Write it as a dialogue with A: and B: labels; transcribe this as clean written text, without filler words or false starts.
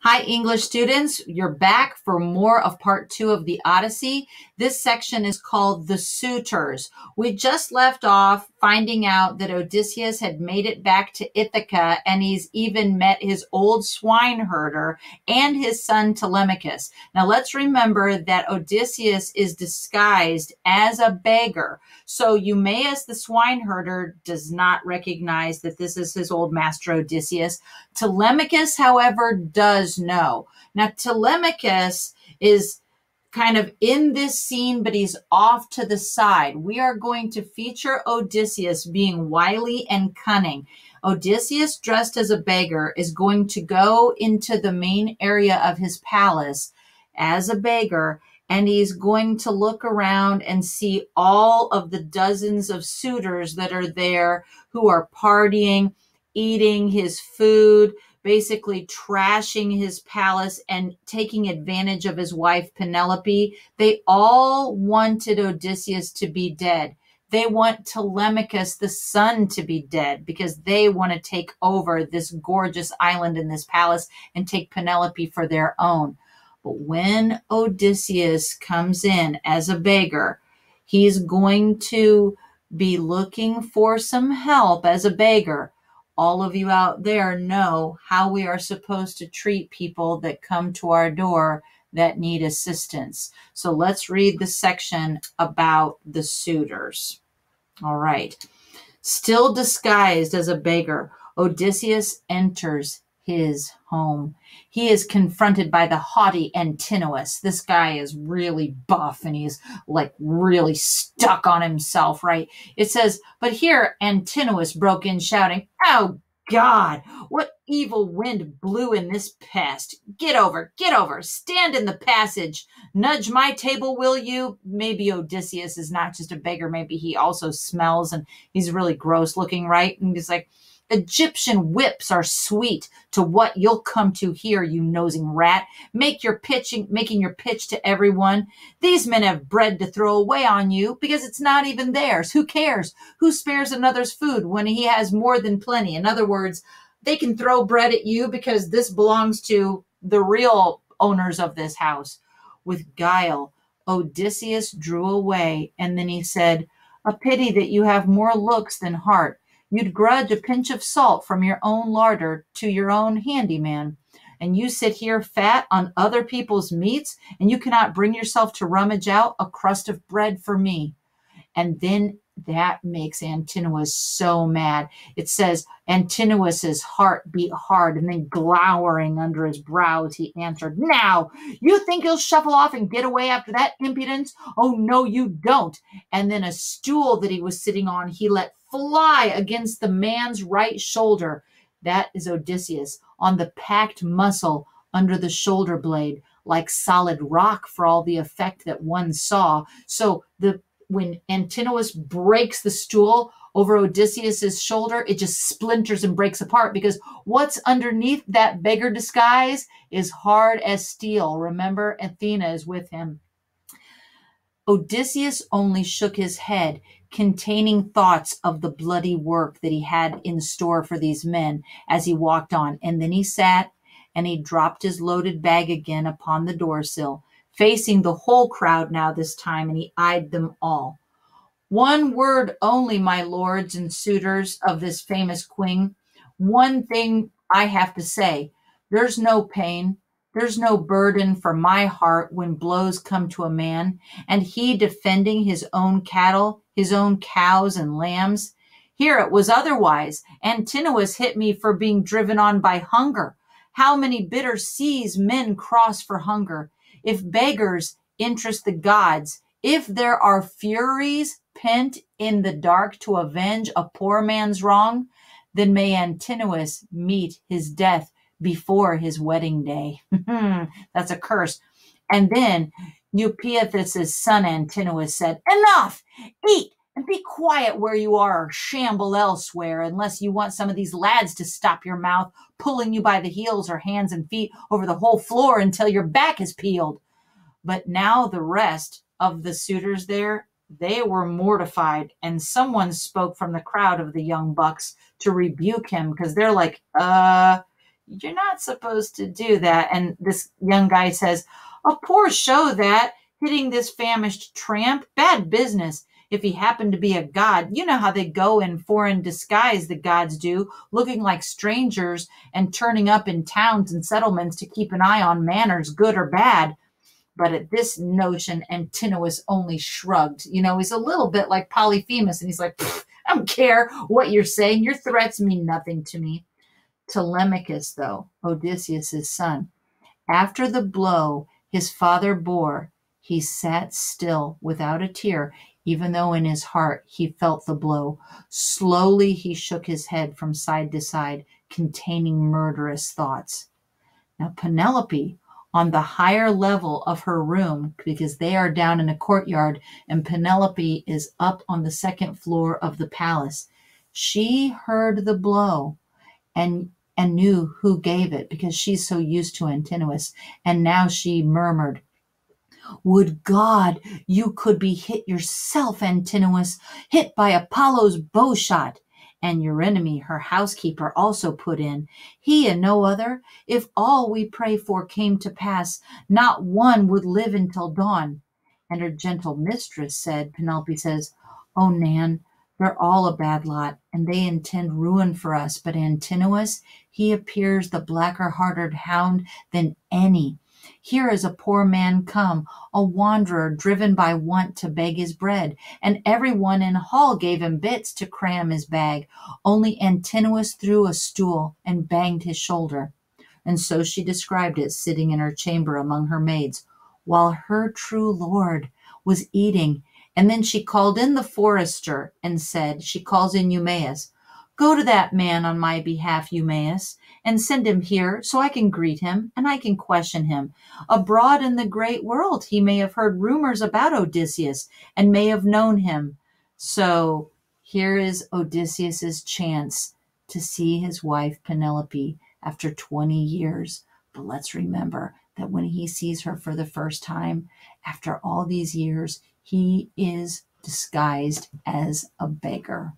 A: Hi, English students. You're back for more of part two of the Odyssey. This section is called the Suitors. We just left off finding out that Odysseus had made it back to Ithaca and he's even met his old swineherder and his son Telemachus. Now let's remember that Odysseus is disguised as a beggar. So Eumaeus the swineherder does not recognize that this is his old master Odysseus. Telemachus, however, does know. Now, Telemachus is kind of in this scene, but he's off to the side. We are going to feature Odysseus being wily and cunning. Odysseus, dressed as a beggar, is going to go into the main area of his palace as a beggar, and he's going to look around and see all of the dozens of suitors that are there who are partying, eating his food, basically trashing his palace and taking advantage of his wife Penelope. They all wanted Odysseus to be dead. They want Telemachus, the son, to be dead because they want to take over this gorgeous island in this palace and take Penelope for their own. But when Odysseus comes in as a beggar, he's going to be looking for some help as a beggar. All of you out there know how we are supposed to treat people that come to our door that need assistance. So let's read the section about the suitors. All right. Still disguised as a beggar, Odysseus enters his home. He is confronted by the haughty Antinous. This guy is really buff and he's like really stuck on himself, right? It says, but here Antinous broke in shouting, "Oh God, what evil wind blew in this pest? Get over, stand in the passage. Nudge my table, will you?" Maybe Odysseus is not just a beggar. Maybe he also smells and he's really gross looking, right? And he's like, "Egyptian whips are sweet to what you'll come to here, you nosing rat. Making your pitch to everyone. These men have bread to throw away on you because it's not even theirs. Who cares? Who spares another's food when he has more than plenty?" In other words, they can throw bread at you because this belongs to the real owners of this house. With guile, Odysseus drew away, and then he said, "A pity that you have more looks than heart. You'd grudge a pinch of salt from your own larder to your own handyman. And you sit here fat on other people's meats, and you cannot bring yourself to rummage out a crust of bread for me." And then that makes Antinous so mad. It says, Antinous's heart beat hard, and then glowering under his brows, he answered, "Now, you think he'll shuffle off and get away after that impudence? Oh, no, you don't." And then a stool that he was sitting on, he let fly against the man's right shoulder. That is Odysseus, on the packed muscle under the shoulder blade, like solid rock for all the effect that one saw. So when Antinous breaks the stool over Odysseus's shoulder, it just splinters and breaks apart because what's underneath that beggar disguise is hard as steel. Remember, Athena is with him. Odysseus only shook his head, containing thoughts of the bloody work that he had in store for these men as he walked on. And then he sat and he dropped his loaded bag again upon the doorsill, facing the whole crowd now this time, and he eyed them all. "One word only, my lords and suitors of this famous queen. One thing I have to say. There's no pain. There's no burden for my heart when blows come to a man, and he defending his own cattle, his own cows and lambs. Here it was otherwise. Antinous hit me for being driven on by hunger. How many bitter seas men cross for hunger. If beggars interest the gods, if there are furies pent in the dark to avenge a poor man's wrong, then may Antinous meet his death before his wedding day." That's a curse. And then Eupeithes' son Antinous said, "Enough! Eat and be quiet where you are, or shamble elsewhere, unless you want some of these lads to stop your mouth, pulling you by the heels or hands and feet over the whole floor until your back is peeled." But now the rest of the suitors there, they were mortified, and someone spoke from the crowd of the young bucks to rebuke him because they're like, You're not supposed to do that. And this young guy says, a poor show that, hitting this famished tramp. Bad business. If he happened to be a god, you know how they go in foreign disguise, the gods do, looking like strangers and turning up in towns and settlements to keep an eye on manners, good or bad. But at this notion, Antinous only shrugged. He's a little bit like Polyphemus, and he's like, I don't care what you're saying. Your threats mean nothing to me. Telemachus, though, Odysseus' son, after the blow his father bore, he sat still without a tear, even though in his heart he felt the blow. Slowly he shook his head from side to side, containing murderous thoughts. Now, Penelope, on the higher level of her room, because they are down in a courtyard, and Penelope is up on the second floor of the palace, she heard the blow and knew who gave it because she's so used to Antinous. And now she murmured, would God you could be hit yourself, Antinous, hit by Apollo's bow shot. And Eurynomy, her housekeeper, also put in, he and no other. If all we pray for came to pass, not one would live until dawn. And her gentle mistress said, Penelope says, oh, Nan, they're all a bad lot, and they intend ruin for us. But Antinous, he appears the blacker-hearted hound than any. Here is a poor man come, a wanderer driven by want to beg his bread, and everyone in hall gave him bits to cram his bag. Only Antinous threw a stool and banged his shoulder. And so she described it, sitting in her chamber among her maids, while her true lord was eating. And then she called in the forester and said, she calls in Eumaeus, go to that man on my behalf, Eumaeus, and send him here so I can greet him and I can question him. Abroad in the great world, he may have heard rumors about Odysseus and may have known him. So here is Odysseus's chance to see his wife Penelope after 20 years. But let's remember that when he sees her for the first time, after all these years, he is disguised as a beggar.